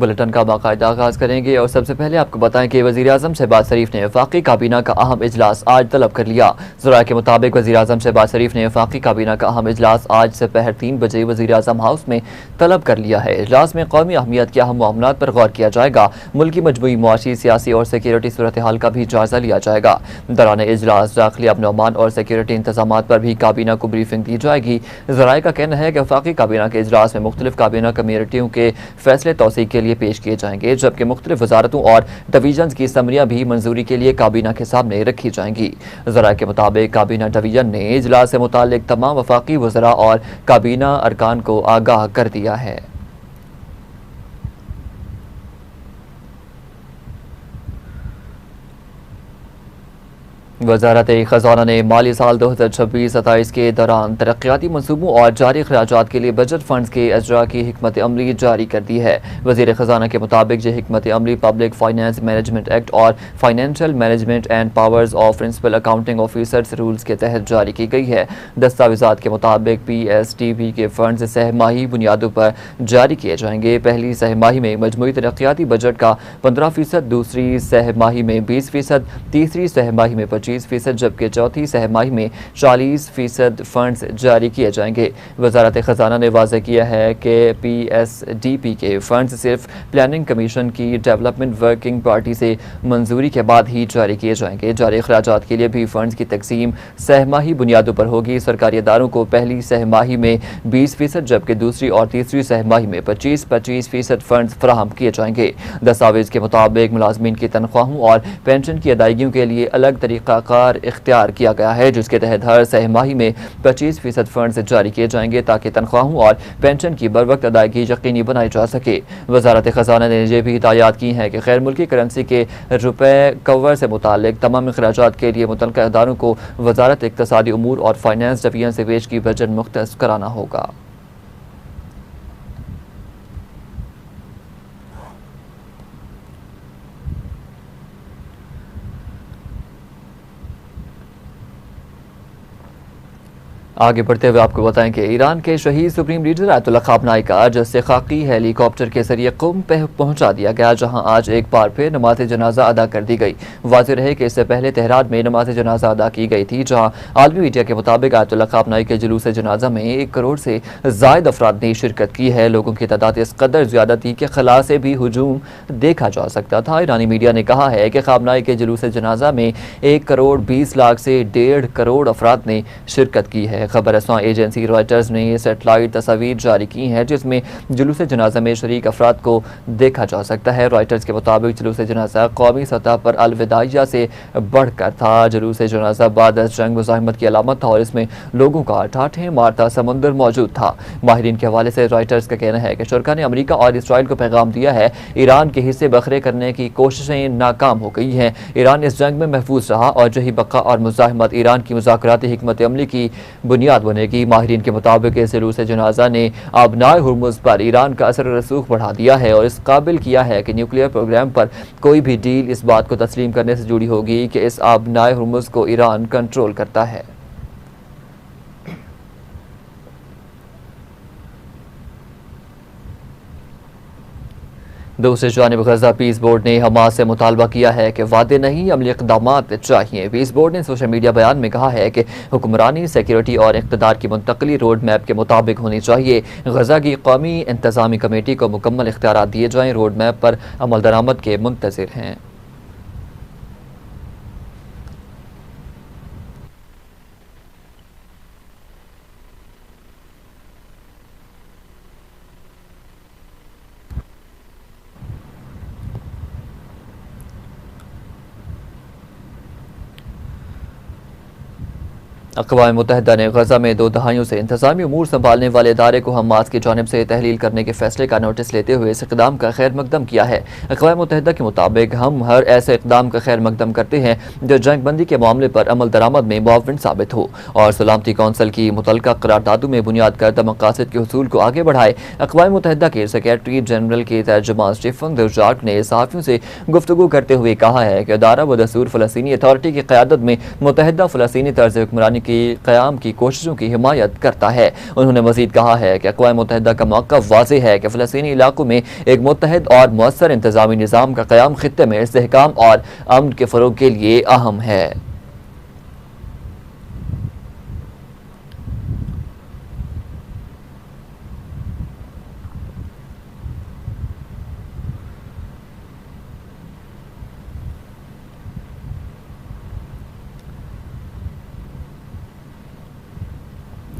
Bulletin का बाकायदा आगाज़ करेंगे और सबसे पहले आपको बताएं कि वज़ीर-ए-आज़म शहबाज शरीफ ने वफाकी काबीना का अहम इजलास आज तलब कर लिया। ज़राए के मुताबिक वज़ीर-ए-आज़म शहबाज शरीफ ने वफाकी काबीना का अहम इजलास आज दोपहर 3 बजे वज़ीर-ए-आज़म हाउस में तलब कर लिया है। इजलास में कौमी अहमियत के अहम मामलात पर गौर किया जाएगा। मुल्की मजमूई मुआशी, सियासी और सिक्योरिटी सूरत हाल का भी जायजा लिया जाएगा। दौरान इजलास दाखिली अमन अमान और सिक्योरिटी इंतजाम पर भी काबीना को ब्रीफिंग दी जाएगी। ज़राए का कहना है कि वफाकी काबीना के इजलास में मुख्तलिफ काबीना कमेटियों के फैसले तौसीक के लिए पेश किए जाएंगे, जबकि मुख्तलिफ वजारतों और डिवीजन की समरियां भी मंजूरी के लिए काबीना के सामने रखी जाएंगी। ज़राए के मुताबिक काबीना डिवीजन ने इजलास से मुताल्लिक तमाम वफाकी वज़रा और काबीना अरकान को आगाह कर दिया है। वज़ारत ख़ज़ाना ने माली साल 2026-27 के दौरान तरक्याती मनसूबों और जारी अखराजात के लिए बजट फंड्स के अजरा की हिकमत अमली जारी कर दी है। वज़ीर ख़ज़ाना के मुताबिक ये हिकमत अमली पब्लिक फाइनेंस मैनेजमेंट एक्ट और financial management and powers of principal accounting officers rules के तहत जारी की गई है। दस्तावेज़ात के मुताबिक PSTB के फंड्स सहमाही बुनियादों पर जारी किए जाएंगे। पहली सहमाही में मजमूई तरक्याती बजट का 15%, दूसरी सहमाही में 20%, तीसरी सहमाही में 25%, जबकि चौथी सहमाही में 40% फंड्स जारी किए जाएंगे। वजारत खजाना ने वाज़ेह किया है कि PSDP के फंड्स सिर्फ प्लानिंग कमीशन की डेवलपमेंट वर्किंग पार्टी से मंजूरी के बाद ही जारी किए जाएंगे। जारी अखराजात के लिए भी फंड्स की तकसीम सहमाही बुनियादों पर होगी। सरकारी इदारों को पहली सहमाही में 20%, जबकि दूसरी और तीसरी सहमाही में 25% फंड्स फराहम किए जाएंगे। दस्तावेज के मुताबिक मुलाजमीन की तनख्वाहों और पेंशन की अदायगियों के लिए अलग तरीका कार इख्तियार किया गया है, जिसके तहत हर सहमाही में 25% फंड्स जारी किए जाएंगे ताकि तनख्वाहों और पेंशन की बर वक्त अदायगी यकीनी बनाई जा सके। वजारत खजाना ने यह भी हिदायत की है कि गैर मुल्की करेंसी के रुपए कवर से मुतालिक तमाम अखराजात के लिए मुतल्लिका इदारों को वजारत इक़्तिसादी उमूर और फाइनेंस डिवीजन से पेश की बजट मुख्तस कराना होगा। आगे बढ़ते हुए आपको बताएं कि ईरान के शहीद सुप्रीम लीडर आयतुल्ला खामनाई का आज इस्तिक़ाक़ी हेलीकॉप्टर के जरिए क़ुम पे पहुंचा दिया गया, जहां आज एक बार फिर नमाज जनाजा अदा कर दी गई। वाज़ेह रहे कि इससे पहले तेहरान में नमाज जनाजा अदा की गई थी, जहां आलमी मीडिया के मुताबिक आयतुल्ला खामनाई के जुलूस जनाजा में 1 करोड़ से ज़ायद अफराद ने शिरकत की है। लोगों की तादाद इस कदर ज़्यादा थी कि खला से भी हुजूम देखा जा सकता था। ईरानी मीडिया ने कहा है कि खामनाई के जुलूस जनाजा में 1 करोड़ 20 लाख से 1.5 करोड़ अफराद ने शिरकत की है। खबर रसां एजेंसी रॉयटर्स ने सेटेलाइट तस्वीर जारी की हैं, जिसमें जुलूस जनाजा में शरीक अफराद को देखा जा सकता है। रॉयटर्स के मुताबिक जुलूस जनाजा कौमी सतह पर अलविदाइया से बढ़कर था। जुलूस जनाजा बाद जंग मुज़ाहिमत की अलामत था और इसमें लोगों का ठाठे मारता समुंदर मौजूद था। माहिरीन के हवाले से रॉयटर्स का कहना है कि शुरा ने अमरीका और इसराइल को पैगाम दिया है, ईरान के हिस्से बखरे करने की कोशिशें नाकाम हो गई हैं। ईरान इस जंग में महफूज रहा और जही बका और मुज़ाहिमत ईरान की मुज़ाकराती हिकमत अमली की बुनियाद बनेगी। माहिरीन के मुताबिक इस जुलूस जनाजा ने अबनाए हुर्मुज़ पर ईरान का असर रसूख बढ़ा दिया है और इस काबिल किया है कि न्यूक्लियर प्रोग्राम पर कोई भी डील इस बात को तस्लीम करने से जुड़ी होगी कि इस अबनाए हुर्मुज़ को ईरान कंट्रोल करता है। दूसरी जानिब गजा पीस बोर्ड ने हमास से मुतालबा किया है कि वादे नहीं अमली इक़दामात चाहिए। पीस बोर्ड ने सोशल मीडिया बयान में कहा है कि हुक्मरानी, सिक्योरिटी और इक़्तिदार की मुंतकली रोड मैप के मुताबिक होनी चाहिए। गजा की कौमी इंतज़ामी कमेटी को मुकम्मल इख्तियारात दिए जाएँ। रोड मैप पर अमल दरामद के मुंतज़िर हैं। अक़वाम मुत्तहिदा ने गजा में 2 दहाइयों से इंतज़ामी उमूर संभालने वाले इदारे को हमास की जानिब से तहलील करने के फैसले का नोटिस लेते हुए इस इक़दाम का खैर मकदम किया है। अक़वाम मुत्तहिदा के मुताबिक हम हर ऐसे इक़दाम का खैर मकदम करते हैं जो जंग बंदी के मामले पर अमल दरामद में मुआविन साबित हो और सलामती कौंसिल की मुतल्लिका करारदादों में बुनियाद करदा मकासद के हुसूल को आगे बढ़ाए। अक़वाम मुत्तहिदा के सेक्रेटरी जनरल के तर्जुमान स्टीफन दुजार्क ने सहाफ़ियों से गुफ्तगू करते हुए कहा है कि इदारा व दस्तूर फ़लस्तीनी अथॉरिटी की क़यादत में मुत्तहिदा फ़लस्तीनी तर्ज़ हुक्मरानी की क़याम की कोशिशों की हिमायत करता है। उन्होंने मज़ीद कहा है कि अक़वाम मुत्तहिदा का मौक़िफ़ वाज़ेह है कि फ़लस्तीनी इलाक़ों में एक मुत्तहिद और मुअस्सर इंतज़ामी निज़ाम का क़याम ख़ित्ते में इस्तेहकाम और अमन के फ़रोग़ के लिए अहम है।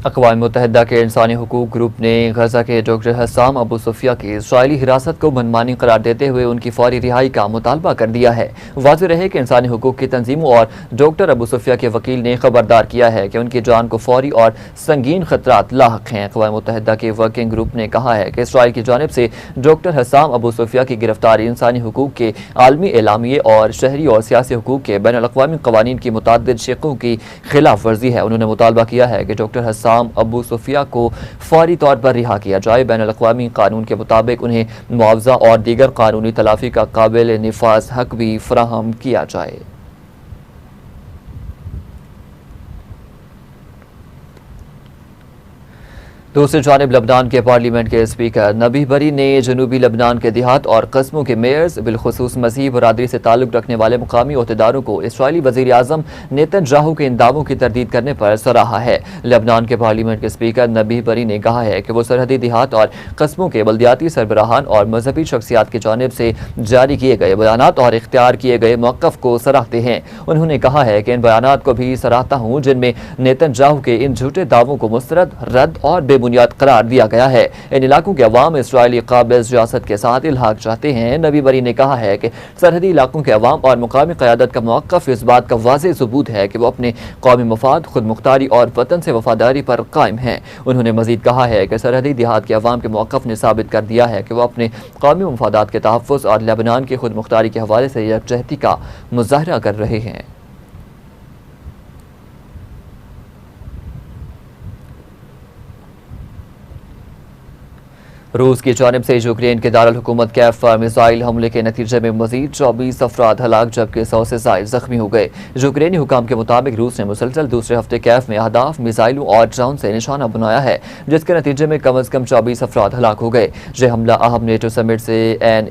अक़वाम मुत्तहिदा के इंसानी हुकूक ग्रुप ने गजा के डॉक्टर हस्साम अबू सुफिया की इसराइली हिरासत को मनमानी करार देते हुए उनकी फौरी रिहाई का मुतालबा कर दिया है। वाज़ेह रहे कि इंसानी हुकूक की तंजीमों और डॉक्टर अबू सुफिया के वकील ने खबरदार किया है कि उनकी जान को फौरी और संगीन खतरात लाहक हैं। अक़वाम मुत्तहिदा के वर्किंग ग्रुप ने कहा है कि इसराइल की जानिब से डॉक्टर हस्साम अबू सुफिया की गिरफ्तारी इंसानी हुकूक के आलमी एलामिये और शहरी और सियासी हुकूक के बैनुल-अक़वामी क़वानीन की मुतअद्दिद शिक़ों की खिलाफ वर्जी है। उन्होंने मुतालबा किया है कि डॉक्टर हस्साम अबू सुफिया को फौरी तौर पर रिहा किया जाए। बैनुल-अक़वामी कानून के मुताबिक उन्हें मुआवजा और दीगर कानूनी तलाफी का काबिल निफाज हक भी फराहम किया जाए। दूसरी जानिब लबनान के पार्लियामेंट के स्पीकर नबी बरी ने जनूबी लबनान के देहात और कस्बों के मेयर्स बिलखुसूस मसीह बरादरी से ताल्लुक रखने वाले मुकामी अहदेदारों को इसराइली वज़ीर आज़म नेतन्याहू के इन दावों की तरदीद करने पर सराहा है। लबनान के पार्लियामेंट के स्पीकर नबी बरी ने कहा है कि वो सरहदी देहात और कस्बों के बल्दियाती सरबराहान और मजहबी शख्सियात की जानिब से जारी किए गए बयानात और इख्तियार किए गए मौक़िफ़ को सराहते हैं। उन्होंने कहा है कि इन बयानात को भी सराहता हूँ जिनमें नेतन्याहू के इन झूठे दावों को मुस्तरद, रद्द और बुनियाद करार दिया गया है। इन इलाकों के अवाम इसराइली काबिज़ रियासत के साथ इल्हाक चाहते हैं। नबी बरी ने कहा है कि सरहदी इलाकों के अवाम और मुकामी क़यादत का मौक़िफ़ इस बात का वाज़ेह सबूत है कि वो अपने कौमी मफाद, खुद मुख्तारी और वतन से वफादारी पर कायम हैं। उन्होंने मज़ीद कहा है कि सरहदी देहात के अवाम के मौक़िफ़ ने साबित कर दिया है कि वो अपने कौमी मफादात के तहफ़्फ़ुज़ और लेबनान की खुद मुख्तारी के हवाले से यकजहती का मुज़ाहरा कर रहे हैं। रूस की जानिब से यूक्रेन के दारुल हुकूमत कैफ पर मिसाइल हमले के नतीजे में मजीद 24 अफराद हलाक जबकि 100 से ज़ायद जख्मी हो गए। यूक्रेनी हुकाम के मुताबिक रूस ने मुसलसल दूसरे हफ्ते कैफ में अहदाफ, मिसाइलों और ड्रोन से निशाना बनाया है जिसके नतीजे में कम अज़ कम 24 अफराद हलाक हो गए। यह हमला अहम नेटो समिट से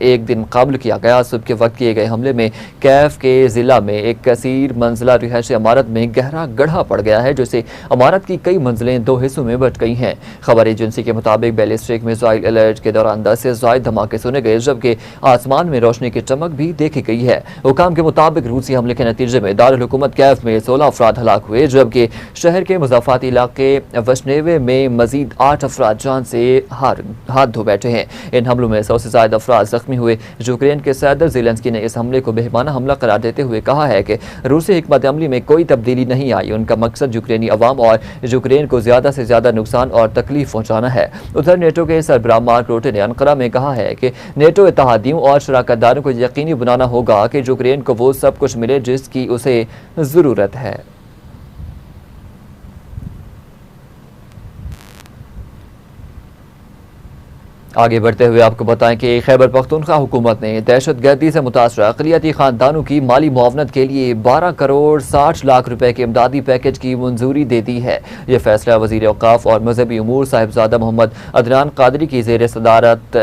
एक दिन कबल किया गया। सुबह के वक्त किए गए हमले में कैफ के ज़िला में एक कसीर मंजिला रिहायशी इमारत में गहरा गड्ढा पड़ गया है जिससे इमारत की कई मंजिलें दो हिस्सों में बट गई हैं। खबर एजेंसी के मुताबिक बैलिस्टिक मिसाइल अलर्ट के दौरान 10 से ज़ायद धमाके सुने गए जबकि आसमान में रोशनी की चमक भी देखी गई है। हुकाम के मुताबिक रूसी हमले के नतीजे में दारुल हुकूमत कैफ में 16 अफराद हलाक हुए जबकि शहर के मुज़ाफ़ाती इलाके वशनेवे में मजीद 8 अफराद जान से हाथ धो बैठे हैं। इन हमलों में 100 से ज़ायद अफराद जख्मी हुए। यूक्रेन के सदर ज़ेलेंस्की ने इस हमले को बेईमाना हमला करार देते हुए कहा है कि रूसी हिकमत अमली में कोई तब्दीली नहीं आई। उनका मकसद यूक्रेनी अवाम और यूक्रेन को ज़्यादा से ज़्यादा नुकसान और तकलीफ पहुँचाना है। उधर नेटो के सरबराह मार्क रूटे ने अनकरा में कहा है कि नेटो इत्तेहादियों और शराकतदारों को यकीनी बनाना होगा कि यूक्रेन को वो सब कुछ मिले जिसकी उसे ज़रूरत है। आगे बढ़ते हुए आपको बताएं कि खैबर पख्तूनख्वा हुकूमत ने दहशतगर्दी से मुतासर अक़लियती ख़ानदानों की माली मुआवनत के लिए 12 करोड़ 60 लाख रुपए के इमदादी पैकेज की मंजूरी दे दी है। यह फैसला वज़ीर औक़ाफ़ और मजहबी उमूर साहिबजादा मोहम्मद अदनान कादरी की ज़ेर सदारत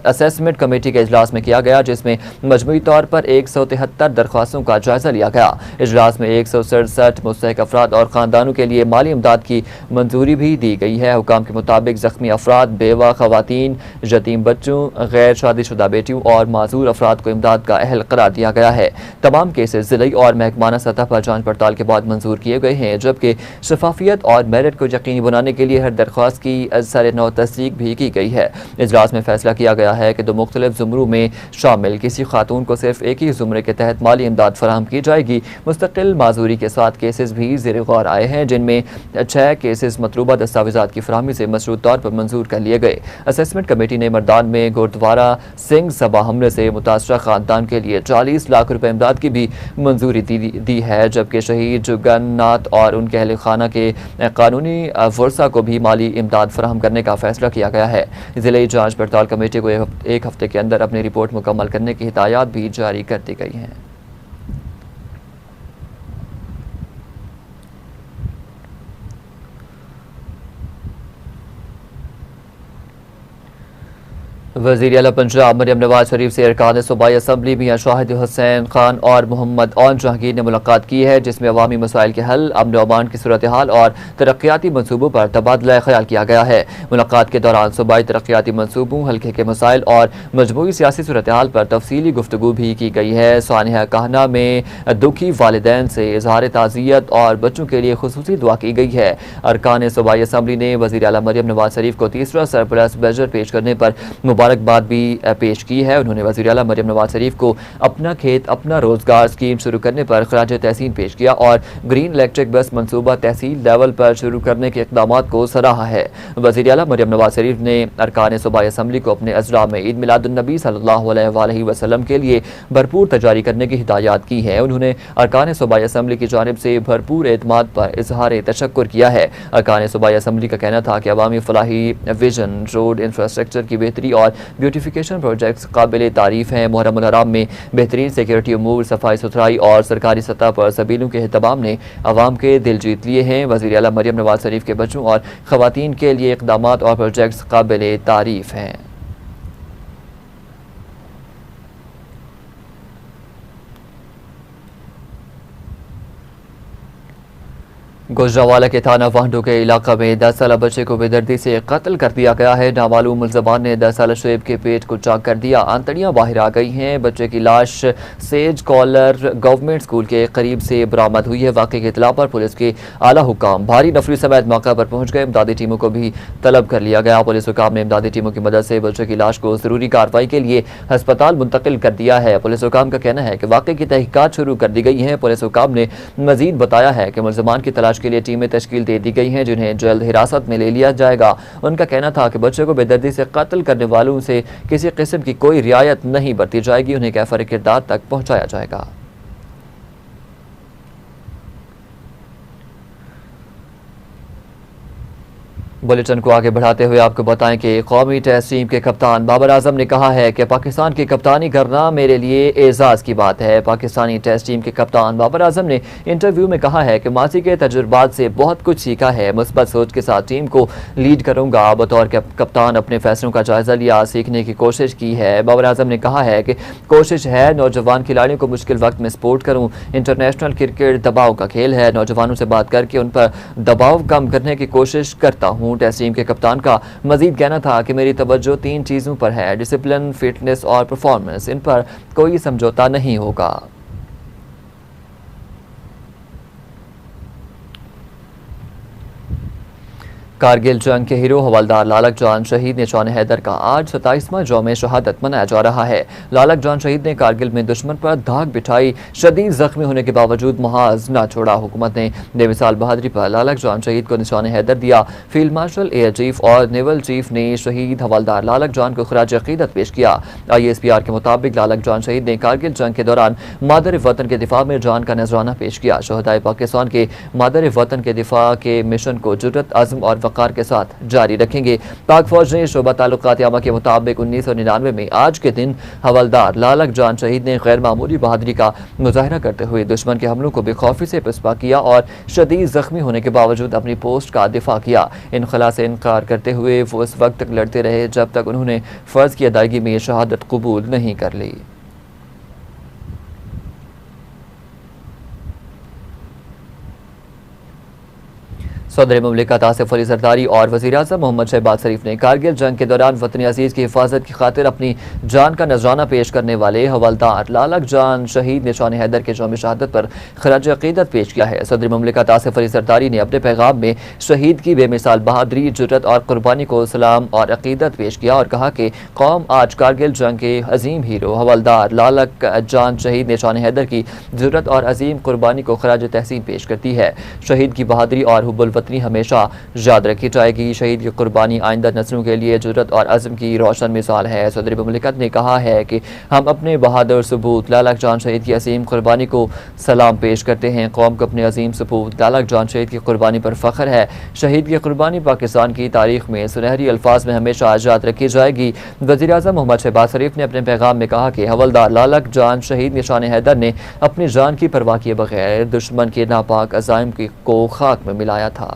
असेसमेंट कमेटी के इजलास में किया गया जिसमें मजमूई तौर पर 173 दरख्वास्तों का जायज़ा लिया गया। इजलास में 167 मुस्तहिक अफराद और ख़ानदानों के लिए माली इमदाद की मंजूरी भी दी गई है। हुकाम के मुताबिक ज़ख्मी अफराद, बेवा ख़वातीन, यतीम बच्चों, गैर शादीशुदा बेटियों और माजूर अफराद को इमदाद का अहल करार दिया गया है। तमाम केसेस ज़िली और महकमाना सतह पर जांच पड़ताल के बाद मंजूर किए गए हैं जबकि शफाफियत और मेरिट को यकीनी बनाने के लिए हर दरख्वास्त की सर नौ तस्दीक भी की गई है। इजलास में फैसला किया गया है कि दो मुख्तलिफ ज़ुमरों में शामिल किसी खातून को सिर्फ एक ही ज़ुमरे के तहत माली इमदाद फराहम की जाएगी। मुस्तकिल माजूरी के साथ केसेस भी ज़ेर गौर आए हैं जिनमें 6 केसेस मतलूबा दस्तावेज़ात की फराहमी से मशरूत तौर पर मंजूर कर लिए गए। असेसमेंट कमेटी ने मर्दान में गुरुद्वारा सिंह सभा हमले से मुतासरा खानदान के लिए 40 लाख रुपए इमदाद की भी मंजूरी दी है जबकि शहीद जुगन्नाथ और उनके अहल खाना के कानूनी वर्सा को भी माली इमदाद फराहम करने का फैसला किया गया है। ज़िले जांच पड़ताल कमेटी को एक हफ्ते के अंदर अपनी रिपोर्ट मुकम्मल करने की हिदायत भी जारी कर दी गई हैं। वज़ीर आला पंजाब मरियम नवाज शरीफ से अरकान सूबाई असम्बली मियां शाहिद हुसैन खान और मोहम्मद ओन जहांगीर ने मुलाकात की है, जिसमें अवामी मसाइल के हल, अमन व अमान की सूरत हाल और तरक्याती मनसूबों पर तबादला ख्याल किया गया है। मुलाकात के दौरान सूबाई तरक्याती मनसूबों, हल्के के मसाइल और मजमूई सियासी सूरत हाल पर तफसीली गुफ्तगू भी की गई है। सानिया कहना में दुखी वालिदैन से इजहार ताज़ियत और बच्चों के लिए खुसूसी दुआ की गई है। अरकान सूबाई असम्बली ने वज़ीर आला मरियम नवाज शरीफ को तीसरा सरप्लस बजट पेश करने पर मुबारकबाद भी पेश की है। उन्होंने वज़ीर आला मरियम नवाज शरीफ को अपना खेत अपना रोजगार स्कीम शुरू करने पर खराज तहसीन पेश किया और ग्रीन इलेक्ट्रिक बस मनसूबा तहसील लेवल पर शुरू करने के इक़दाम को सराहा है। वज़ीर आला मरियम नवाज शरीफ ने अरकान सूबाई असम्बली को अपने अजरा में ईद मिलादुन्नबी सल्लल्लाहु अलैहि वसल्लम के लिए भरपूर तैयारी करने की हिदायत की है। उन्होंने अरकान सूबाई असम्बली की जानिब से भरपूर एतमाद पर इजहार तशक्कुर किया है। अरकान सूबाई असम्बली का कहना था कि अवामी फलाही विजन, रोड इंफ्रास्ट्रक्चर की बेहतरी और ब्यूटिफिकेशन प्रोजेक्ट्स काबिल तारीफ हैं। मुहर्रम हराम में बेहतरीन सिक्योरिटी अमूर, सफाई सुथराई और सरकारी सतह पर सबीलों के एहतमाम ने अवाम के दिल जीत लिए हैं। वज़ीर आला मरियम नवाज शरीफ के बच्चों और ख़वातीन के लिए इक़दाम और प्रोजेक्ट्स काबिल तारीफ हैं। गुजरावाला के थाना वाहडू के इलाका में 10 साल बच्चे को बेदर्दी से कत्ल कर दिया गया है। नामालूम मुलजमान ने 10 साल शुएब के पेट को चाक कर दिया, आंतड़ियां बाहर आ गई हैं। बच्चे की लाश सेज कॉलर गवर्नमेंट स्कूल के करीब से बरामद हुई है। वाक़े की इतला पर पुलिस के आला हुकाम भारी नफरी समेत मौका पर पहुंच गए। इमदादी टीमों को भी तलब कर लिया गया। पुलिस हुकाम ने इमदादी टीमों की मदद से बच्चे की लाश को जरूरी कार्रवाई के लिए हस्पताल मुंतकिल कर दिया है। पुलिस हुकाम का कहना है कि वाक़े की तहकीकात शुरू कर दी गई है। पुलिस हुकाम ने मजीद बताया है कि मुलजमान की तलाश के लिए टीमें तश्कील दे दी गई हैं, जिन्हें जल्द हिरासत में ले लिया जाएगा। उनका कहना था कि बच्चे को बेदर्दी से कत्ल करने वालों से किसी किस्म की कोई रियायत नहीं बरती जाएगी, उन्हें कैफर किरदार तक पहुंचाया जाएगा। बुलेटिन को आगे बढ़ाते हुए आपको बताएं कि कौमी टेस्ट टीम के कप्तान बाबर आजम ने कहा है कि पाकिस्तान की कप्तानी करना मेरे लिए एजाज की बात है। पाकिस्तानी टेस्ट टीम के कप्तान बाबर आजम ने इंटरव्यू में कहा है कि माजी के तजुर्बात से बहुत कुछ सीखा है, मुस्बत सोच के साथ टीम को लीड करूंगा। बतौर कप्तान अपने फैसलों का जायजा लिया, सीखने की कोशिश की है। बाबर आजम ने कहा है कि कोशिश है नौजवान खिलाड़ियों को मुश्किल वक्त में सपोर्ट करूँ। इंटरनेशनल क्रिकेट दबाव का खेल है, नौजवानों से बात करके उन पर दबाव कम करने की कोशिश करता हूँ। टेस्ट टीम के कप्तान का मजीद कहना था कि मेरी तवज्जो 3 चीज़ों पर है, डिसिप्लिन, फिटनेस और परफॉर्मेंस। इन पर कोई समझौता नहीं होगा। कारगिल जंग के हीरो हवलदार लालक जान शहीद निशान हैदर का आज 27वां यौम शहादत मनाया जा रहा है। लालक जान शहीद ने कारगिल में दुश्मन पर धाक बिठाई, शदीद जख्मी होने के बावजूद महाज न छोड़ा। हुकूमत ने बेमिसाल बहादुरी पर लालक जान शहीद को निशान हैदर दिया। फील्ड मार्शल, एयर चीफ और नेवल चीफ ने शहीद हवलदार लालक जान को खराज अकीदत पेश किया। ISPR के मुताबिक लालक जान शहीद ने कारगिल जंग के दौरान मादर वतन के दिफा में जान का नजराना पेश किया। शहदाए पाकिस्तान के मादर वतन के दिफा के मिशन को जुर्रत, अज़्म और वक़ार के साथ जारी रखेंगे। पाक फौज ने शोबा ताल्लुकात यामा के मुताबिक 1999 में आज के दिन हवलदार लालक जान शहीद ने गैर मामूली बहादुरी का मुजाहरा करते हुए दुश्मन के हमलों को बेखौफी से पिस्पा किया और शदीद जख्मी होने के बावजूद अपनी पोस्ट का दिफा किया। इनखला से इनकार करते हुए वो उस वक्त तक लड़ते रहे जब तक उन्होंने फ़र्ज की अदायगी में शहादत कबूल नहीं कर ली। सदर मुमलिकत आसिफ अली जरदारी और वज़ीर आज़म मोहम्मद शहबाज शरीफ ने कारगिल जंग के दौरान वतन अजीज़ की हिफाजत की खातिर अपनी जान का नजराना पेश करने वाले हवलदार लालक जान शहीद निशान हैदर के यौम शहादत पर खराज अकीदत पेश किया है। सदर मुमलिकत आसिफ अली जरदारी ने अपने पैगाम में शहीद की बेमिसाल बहादुरी, जुर्रत और कुर्बानी को सलाम और अकीदत पेश किया और कहा कि कौम आज कारगिल जंग के अजीम हीरो हवलदार लालक जान शहीद निशान हैदर की जुर्रत और अजीम कुर्बानी को खराज तहसीन पेश करती है। शहीद की बहादुरी और हुब्बुल वतनी हमेशा याद रखी जाएगी। शहीद की कुर्बानी आइंदा नस्लों के लिए जुर्रत और अज़्म की रोशन मिसाल है। सदर मुमलिकत ने कहा है कि हम अपने बहादुर सबूत लालक जान शहीद की अजीम कुर्बानी को सलाम पेश करते हैं। कौम को अपने अजीम सबूत लालक जान शहीद की कुर्बानी पर फ़ख्र है। शहीद की कुर्बानी पाकिस्तान की तारीख में सुनहरी अल्फाज में हमेशा याद रखी जाएगी। वज़ीर आज़म मोहम्मद शहबाज शरीफ ने अपने पैगाम में कहा कि हवलदार लालक जान शहीद निशान हैदर ने अपनी जान की परवाह किए बगैर दुश्मन के नापाक अज़ाइम को खाक में मिलाया था।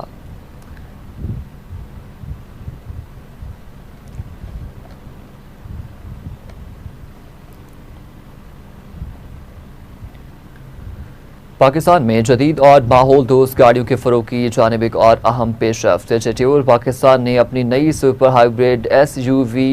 पाकिस्तान में जदीद और माहौल दोस्त गाड़ियों के फरोग की जानिब एक और अहम पेशरफ्त। जेट्योर पाकिस्तान ने अपनी नई सुपर हाइब्रिड SUV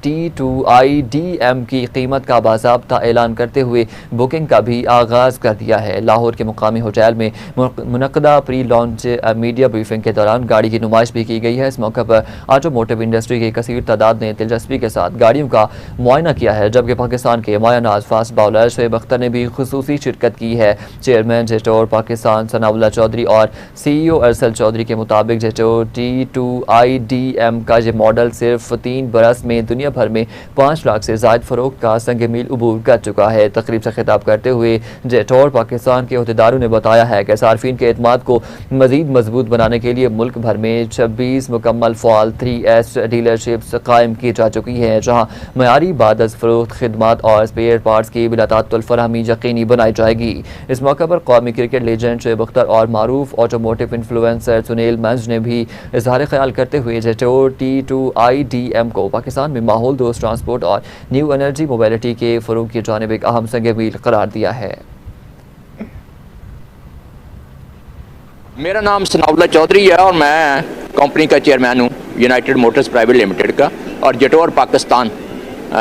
T2i-DM की कीमत का बाज़ाब्ता ऐलान करते हुए बुकिंग का भी आगाज़ कर दिया है। लाहौर के मुकामी होटल में मुनक़दा प्री लॉन्च मीडिया ब्रीफिंग के दौरान गाड़ी की नुमाइश भी की गई है। इस मौके पर ऑटोमोटिव इंडस्ट्री की कसीर तादाद ने दिलचस्पी के साथ गाड़ियों का मुआयना किया है, जबकि पाकिस्तान के मायानाज फास्ट बाउलर शोएब अख्तर ने भी खुसूसी शिरकत की है। चेयरमैन जेट्योर पाकिस्तान सनाउल्लाह चौधरी और CEO अरसल चौधरी के मुताबिक जेट्योर T2i-DM का ये मॉडल सिर्फ 3 बरस में दुनिया भर में 5 लाख से ज़ायद फरोख्त का संग मील उबूर कर चुका है। तकरीब से खिताब करते हुए जेट्योर पाकिस्तान के अहदेदारों ने बताया है कि सार्फिन के एतमाद को मज़ीद मजबूत बनाने के लिए मुल्क भर में 26 मुकम्मल फ़ाल 3S डीलरशिप्स कायम की जा चुकी हैं, जहाँ मयारी बादस फरोख्त खिदमात और स्पेयर पार्ट्स की बिलातातुल फराहमी यकीनी बनाई जाएगी। इस मौके पर कौमी क्रिकेट लेजेंड शोएब अख्तर और मारूफ ऑटोमोटिव इन्फ्लुएंसर सुनील मंज ने भी इजहार ख्याल करते हुए जेट्योर T2i-DM को पाकिस्तान में माहौल दोस्त ट्रांसपोर्ट और न्यू एनर्जी मोबिलिटी के फरोग की जानिब एक अहम संग मील करार दिया है। मेरा नाम सनाउल्लाह चौधरी है और मैं कंपनी का चेयरमैन हूँ यूनाइटेड मोटर्स प्राइवेट लिमिटेड का। और जेट्योर पाकिस्तान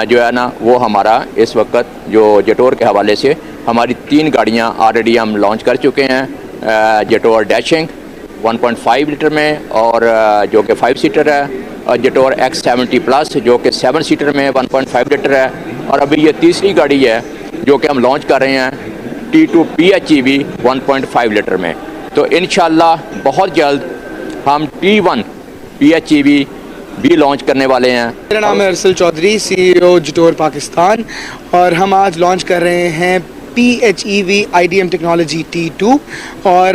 जो है ना, वो हमारा इस वक्त जो जेट्योर के हवाले से हमारी 3 गाड़ियाँ ऑलरेडी हम लॉन्च कर चुके हैं। जेट्योर डैशिंग 1.5 लीटर में और जो कि 5 सीटर है, और जेट्योर X70 प्लस जो कि 7 सीटर में 1.5 लीटर है, और अभी ये तीसरी गाड़ी है जो कि हम लॉन्च कर रहे हैं T2 PHEV 1.5 लीटर में। तो इंशाल्लाह बहुत जल्द हम T1 PHEV भी लॉन्च करने वाले हैं। मेरा नाम है अरसल चौधरी, CEO जेट्योर पाकिस्तान, और हम आज लॉन्च कर रहे हैं PHEV IDM टेक्नोलॉजी T2, और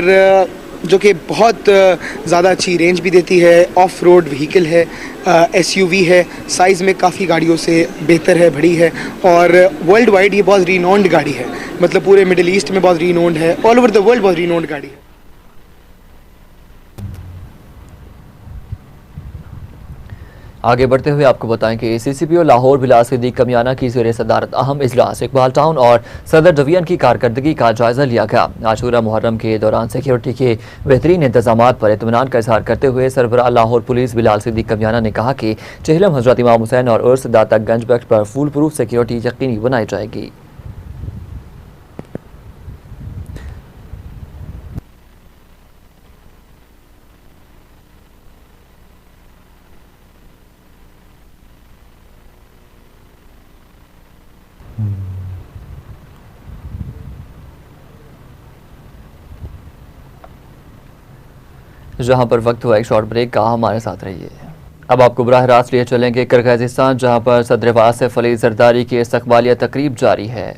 जो कि बहुत ज़्यादा अच्छी रेंज भी देती है। ऑफ रोड व्हीकल है, SUV है, साइज़ में काफ़ी गाड़ियों से बेहतर है, बड़ी है, और वर्ल्ड वाइड ये बहुत रीनोन्ड गाड़ी है। मतलब पूरे मिडिल ईस्ट में बहुत रीनोन्ड है, ऑल ओवर द वर्ल्ड बहुत रीनोन्ड गाड़ी है। आगे बढ़ते हुए आपको बताएं कि CCPO लाहौर बिलाल सिद्दीक कमियाना की ज़ेर सदारत अहम इजलास इकबाल टाउन और सदर डिवीजन की कारकर्दगी का जायजा लिया गया। आशूरा मुहर्रम के दौरान सिक्योरिटी के बेहतरीन इंतजामात पर इत्मीनान का इजहार करते हुए सरबराह लाहौर पुलिस बिलाल सिद्दीक कमियाना ने कहा कि चेहलम हजरत इमाम हुसैन और उर्स दाता गंज बख्श पर फूल प्रूफ सिक्योरिटी यकीनी बनाई जाएगी। जहां पर वक्त हुआ एक शॉर्ट ब्रेक का, हमारे साथ रहिए। अब आपको बराह रास्त लिए चलेंगे किर्गिस्तान, जहां पर सदर वासिफ अली जरदारी की इस्तकबालिया तकरीब जारी है।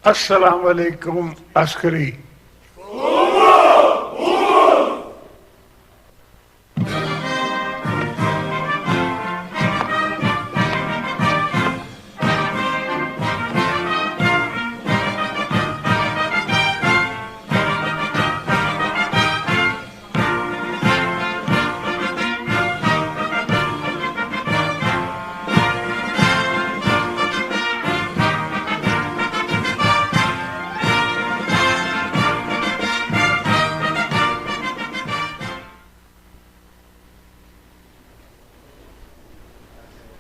अस्सलाम वालेकुम अस्करी।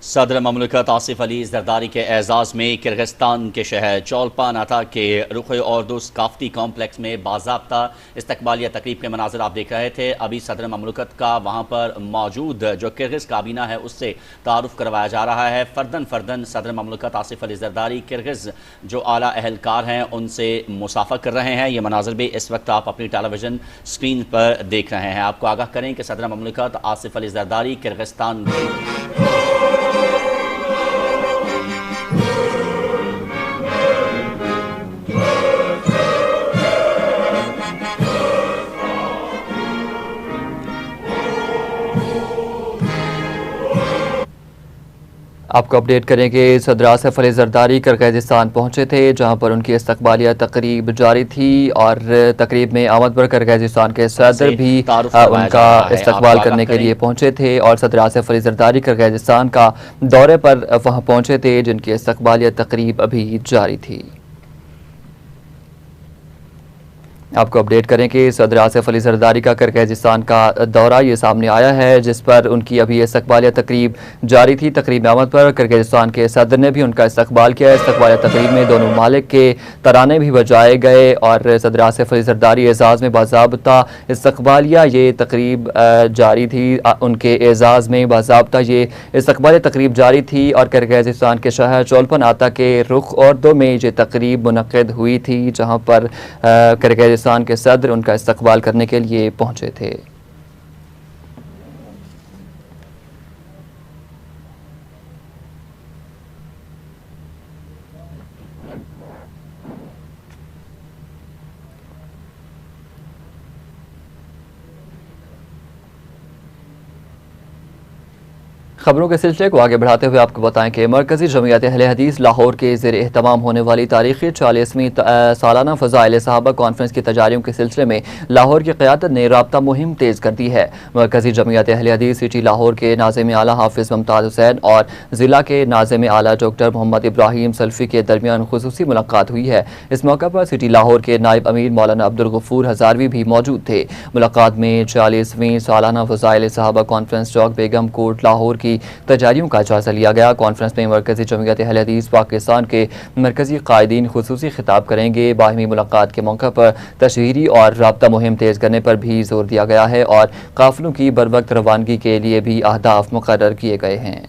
सदर ममलकत आसिफ अली जरदारी के एजाज़ में किर्गिस्तान के शहर चोलपान अता के रुख औरदुस काफ्ती कॉम्प्लेक्स में बाज़ाब्ता इस्तकबालिया तकरीब के मनाज़र आप देख रहे थे। अभी सदर ममलकत का वहाँ पर मौजूद जो किर्गिज़ काबीना है उससे तारुफ करवाया जा रहा है। फ़र्दन फ़र्दन सदर ममलकत आसिफ अली जरदारी किर्गिज़ जो आला अहलकार हैं उनसे मुसाफ़ा कर रहे हैं। ये मनाज़र भी इस वक्त आप अपनी टेलीविज़न स्क्रीन पर देख रहे हैं। आपको आगाह करें कि सदर ममलकत आसिफ अली जरदारी किर्गिस्तान आपको अपडेट करें कि सदर आसिफ अली जरदारी किर्गिस्तान पहुंचे थे, जहां पर उनकी इस्तकबालिया तकरीब जारी थी और तकरीब में आमद पर किर्गिस्तान के सदर भी उनका इस्तकबाल करने के लिए पहुंचे थे और सदर आसिफ अली जरदारी किर्गिस्तान का दौरे पर वहां पहुंचे थे, जिनकी इस्तकबालिया तकरीब अभी जारी थी। आपको अपडेट करें कि सदर आसिफ अली जरदारी का किर्गिस्तान का दौरा ये सामने आया है, जिस पर उनकी अभी इस्तकबालिया तकरीब जारी थी। तकरीब में आमद पर किर्गिस्तान के सदर ने भी उनका इस्तकबाल किया। इस्तकबालिया तकरीब में दोनों मालिक के तराने भी बजाए गए और सदर आसिफ अली जरदारी एजाज़ में बाज़ाब्ता इस्तकबालिया ये तकरीब जारी थी। उनके एजाज़ में बाज़ाब्ता ये इस्तकबालिया तकरीब जारी थी और किर्गिस्तान के शहर चोलपान अता के रुख औरदों में ये तकरीब मुनक़्क़िद हुई थी, जहाँ पर किर्गिस्तान के सदर उनका इस्तकबाल करने के लिए पहुंचे थे। खबरों के सिलसिले को आगे बढ़ाते हुए आपको बताएं कि मरकजी जमीयत अहले हदीस लाहौर के ज़ेर एहतमाम होने वाली तारीखी 40वीं सालाना फ़ज़ाइल सहाबा कॉन्फ्रेंस की तैयारियों के सिलसिले में लाहौर की क़यादत ने राब्ता मुहिम तेज़ कर दी है। मरकजी जमीयत अहले हदीस सिटी लाहौर के नाज़िम आला हाफिज़ मुमताज़ हुसैन और ज़िला के नाज़िम आला डॉक्टर मोहम्मद इब्राहिम सल्फ़ी के दरमियान खुसूसी मुलाकात हुई है। इस मौका पर सिटी लाहौर के नायब अमीर मौलाना अब्दुल गफूर हज़ारवी भी मौजूद थे। मुलाकात में 40वीं सालाना फ़ज़ाइल सहाबा कॉन्फ्रेंस चौक बेगम कोट लाहौर की तैयारियों का जायजा लिया गया। कॉन्फ्रेंस में मरकजी जमीयत अहले हदीस पाकिस्तान के मरकजी कायदीन खुसूसी खिताब करेंगे। बाहिमी मुलाकात के मौका पर तशहीरी और राब्ता मुहिम तेज़ करने पर भी जोर दिया गया है और काफिलों की बरवक्त रवानगी के लिए भी अहदाफ मुकर्रर किए गए हैं।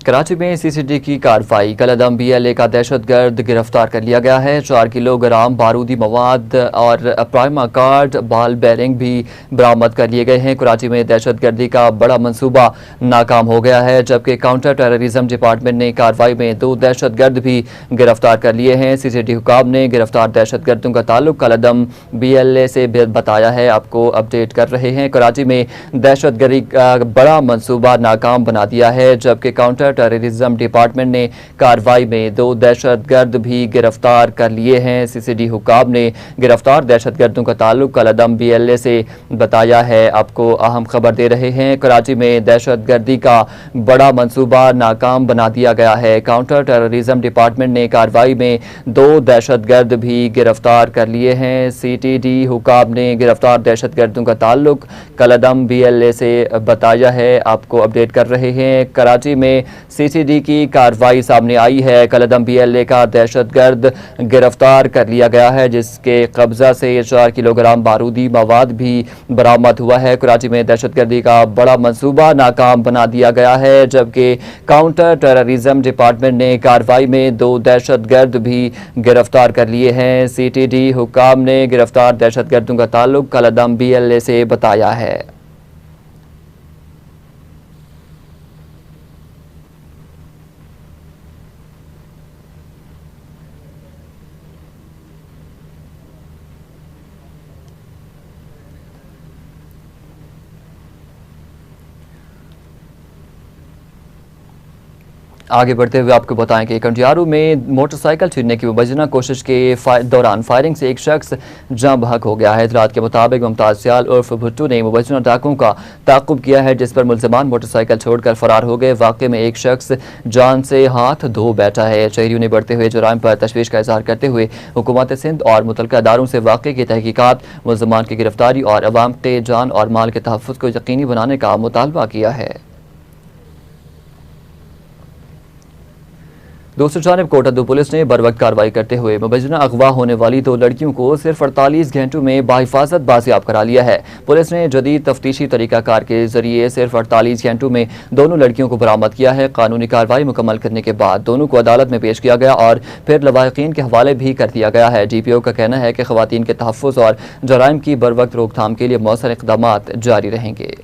कराची में सीसीडी की कार्रवाई। कलदम BLA का दहशतगर्द गिरफ्तार कर लिया गया है। 4 किलोग्राम बारूदी मवाद और प्राइमा कार्ड बाल बेरिंग भी बरामद कर लिए गए हैं। कराची में दहशतगर्दी का बड़ा मंसूबा नाकाम हो गया है, जबकि काउंटर टेररिज्म डिपार्टमेंट ने कार्रवाई में 2 दहशतगर्द भी गिरफ्तार कर लिए हैं। सीसीडी हुकाम ने गिरफ्तार दहशतगर्दों का ताल्लुक कलदम BLA से बताया है। आपको अपडेट कर रहे हैं। कराची में दहशतगर्दी का बड़ा मंसूबा नाकाम बना दिया है, जबकि काउंटर टेररिज्म डिपार्टमेंट ने कार्रवाई में 2 दहशतगर्द भी गिरफ्तार कर लिए हैं। सीसीडी हुकाम ने गिरफ्तार दहशतगर्दों का ताल्लुक कलदम BLA से बताया है। आपको अहम खबर दे रहे हैं। कराची में दहशतगर्दी का बड़ा मंसूबा नाकाम बना दिया गया है। काउंटर टेररिज्म डिपार्टमेंट ने कार्रवाई में 2 दहशतगर्द भी गिरफ्तार कर लिए हैं। CTD हुकाम ने गिरफ्तार दहशतगर्दों का ताल्लुक कलदम BLA से बताया है। आपको अपडेट कर रहे हैं। कराची में CCD की कार्रवाई सामने आई है। कलदम BLA का दहशतगर्द गिरफ्तार कर लिया गया है, जिसके कब्जा से 4 किलोग्राम बारूदी मवाद भी बरामद हुआ है। कराची में दहशतगर्दी का बड़ा मंसूबा नाकाम बना दिया गया है, जबकि काउंटर टेररिज्म डिपार्टमेंट ने कार्रवाई में 2 दहशतगर्द भी गिरफ्तार कर लिए हैं। CTD हुकाम ने गिरफ्तार दहशतगर्दों का ताल्लुक कलदम BLA से बताया है। आगे बढ़ते हुए आपको बताएं कि कंडियारू में मोटरसाइकिल छीनने की मुबैना कोशिश के दौरान फायरिंग से एक शख्स जाँ बहक हो गया है। इतलात के मुताबिक मुमताज सियाल उर्फ भुट्टू ने मुबैना डाकुओं का ताक़ुब किया है, जिस पर मुल्ज़िमान मोटरसाइकिल छोड़कर फरार हो गए। वाक़े में एक शख्स जान से हाथ धो बैठा है। शहरियों ने बढ़ते हुए जुराइम पर तशवीश का इजहार करते हुए हुकूमत सिंध और मुतल्लिक़ा इदारों से वाक़े की तहकीकात, मुल्ज़िमान की गिरफ्तारी और अवाम के जान और माल के तहफ़्फ़ुज़ को यकीनी बनाने का मुतालबा किया है। दूसरी जानिब कोटद्दू पुलिस ने बरवक्त कार्रवाई करते हुए मुबैना अगवा होने वाली 2 लड़कियों को सिर्फ 48 घंटों में बाहिफाजत बाजियाब करा लिया है। पुलिस ने जदीद तफ्तीशी तरीकाकार के जरिए सिर्फ 48 घंटों में दोनों लड़कियों को बरामद किया है। कानूनी कार्रवाई मुकम्मल करने के बाद दोनों को अदालत में पेश किया गया और फिर लवाहिकीन के हवाले भी कर दिया गया है। DPO का कहना है कि ख़वातीन के तहफ़्फ़ुज़ और जराइम की बरवक्त रोकथाम के लिए मौसर इक़दामात जारी रहेंगे।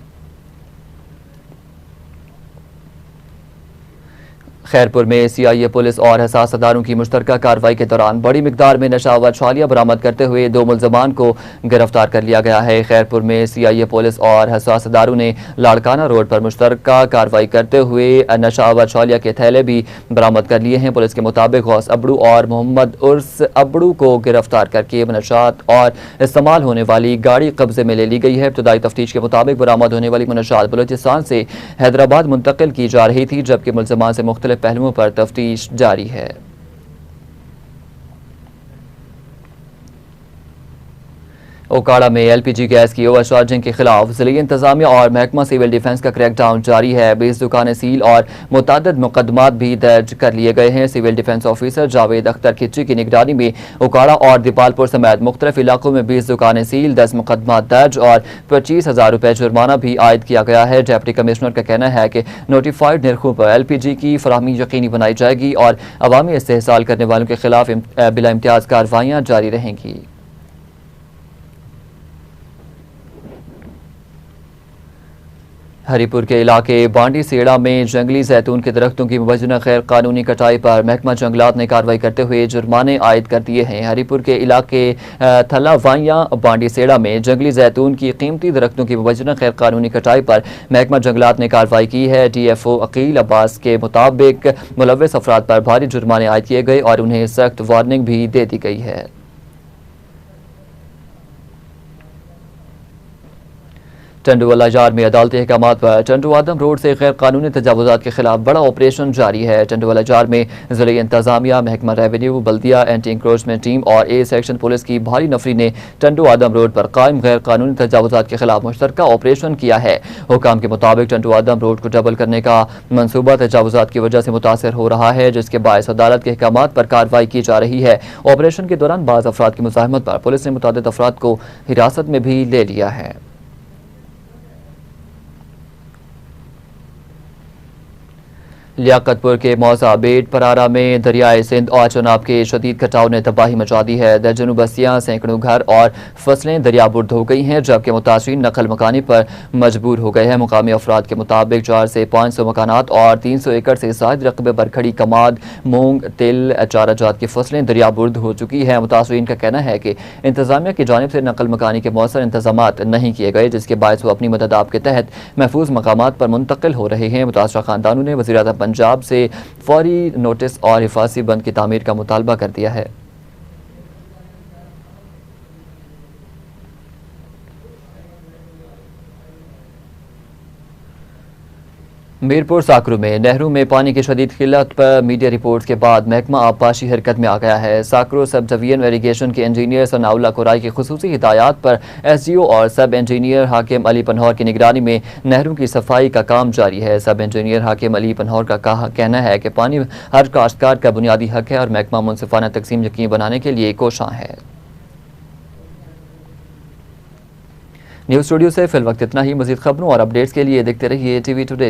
खैरपुर में CIA पुलिस और हसास अदारों की मुश्तरका कार्रवाई के दौरान बड़ी मिकदार में नशावर छालियां बरामद करते हुए 2 मुल्ज़िमान को गिरफ्तार कर लिया गया है। खैरपुर में CIA पुलिस और हसास अदारों ने लाड़काना रोड पर मुश्तरका कार्रवाई करते हुए नशावर छालिया के थैले भी बरामद कर लिए हैं। पुलिस के मुताबिक गौस अबड़ू और मोहम्मद उर्स अबड़ू को गिरफ्तार करके मनशात और इस्तेमाल होने वाली गाड़ी कब्जे में ले ली गई है। इब्तदाई तफ्तीश के मुताबिक बरामद होने वाली मनशात बलूचिस्तान से हैदराबाद मुंतकिल की जा रही थी, जबकि मुल्ज़िमान से मुख्तलिफ पहलुओं पर तफ्तीश जारी है। ओकाड़ा में LPG गैस की ओवर चार्जिंग के खिलाफ जिले इंतजामिया और महकमा सिविल डिफेंस का क्रैकडाउन जारी है। 20 दुकानें सील और मुतअद्दिद मुकदमात भी दर्ज कर लिए गए हैं। Civil defence officer Javed Akhtar Khichi की निगरानी में ओकाड़ा और दीपालपुर समेत मुख्तलिफ इलाकों में 20 दुकानें सील, 10 मुकदमात दर्ज और 25,000 रुपये जुर्माना भी आयद किया गया है। डिप्टी कमिश्नर का कहना है कि नोटिफाइड निर्खों पर LPG की फराहमी यकीनी बनाई जाएगी और अवामी इस्तेहसाल करने वालों के खिलाफ बिला इम्तियाज कार्रवाइयाँ जारी रहेंगी। हरीपुर के इलाके बांडी सेड़ा में जंगली जैतून के दरख्तों की मुबैना गैर कानूनी कटाई पर महकमा जंगलात ने कार्रवाई करते हुए जुर्माने आयद कर दिए हैं। हरीपुर के इलाके थलावाइयां बांडी सेड़ा में जंगली जैतून की कीमती दरख्तों की मुबैना गैर कानूनी कटाई पर महकमा जंगलात ने कार्रवाई की है। DFO अकील अब्बास के मुताबिक मुलव्वस अफराद पर भारी जुर्माने आयद किए गए और उन्हें सख्त वार्निंग भी दे दी गई है। टंडुवाला जार में अदालती अहकामात पर टंडू आदम रोड से गैर कानूनी तजावुजात के खिलाफ बड़ा ऑपरेशन जारी है। टंडुवाला जार में जिले इंतजामिया, महकमा रेवेन्यू, बल्दिया, एंटी इंक्रोचमेंट टीम और A सेक्शन पुलिस की भारी नफरी ने टंडू आदम रोड पर कायम गैर कानूनी तजावुजात के खिलाफ मुश्तरका ऑपरेशन किया है। हुकाम के मुताबिक टंडू आदम रोड को डबल करने का मनसूबा तजावुजात की वजह से मुतासर हो रहा है, जिसके बायस अदालत के अहकामात पर कार्रवाई की जा रही है। ऑपरेशन के दौरान बाज़ अफराद की मुज़ाहमत पर पुलिस ने मुतअद्दिद अफराद को हिरासत में भी ले लिया है। लियाकतपुर के मौजा बेट परारा में दरियाए सिंध और चनाब के शदीद कटाव ने तबाही मचा दी है। दर्जनों बस्तियां, सैकड़ों घर और फसलें दरियाबुर्द हो गई हैं, जबकि मुतासरीन नकल मकानी पर मजबूर हो गए हैं। मुकामी अफराद के मुताबिक 400 से 500 मकानात और 300 एकड़ से ज़ायद रकबे पर खड़ी कमाद, मूंग, तिल, चारा जात की फसलें दरियाबुर्द हो चुकी हैं। मुतासरीन का कहना है कि इंतजामिया की जानिब से नकल मकानी के मौसर इंतजामात नहीं किए गए, जिसके बायस वो अपनी मदद आप के तहत महफूज मकामात पर मुंतकिल हो रहे हैं। मुतासरा खानदानों ने वज़ीर-ए-आज़म पंजाब से फौरी नोटिस और हिफाजी बंद की तामीर का मुतालबा कर दिया है। मीरपुर साकरू में नहरों में पानी की शदीद किल्लत पर मीडिया रिपोर्ट्स के बाद महकमा आबपाशी हरकत में आ गया है। साकरू सब डिवीजन इरीगेशन के इंजीनियर सनाउल्लाह कुराई की खुसूसी हिदायत पर SDO और सब इंजीनियर हाकिम अली पनहौर की निगरानी में नहरों की सफाई का काम जारी है। सब इंजीनियर हाकिम अली पनहौर का कहना है कि पानी हर काश्तकार का बुनियादी हक है और महकमा मुनसिफाना तकसीम यकीनी बनाने के लिए कोशां है। न्यूज़ स्टूडियो से फिल वक्त इतना ही। मजीद खबरों और अपडेट्स के लिए देखते रहिए TV टुडे।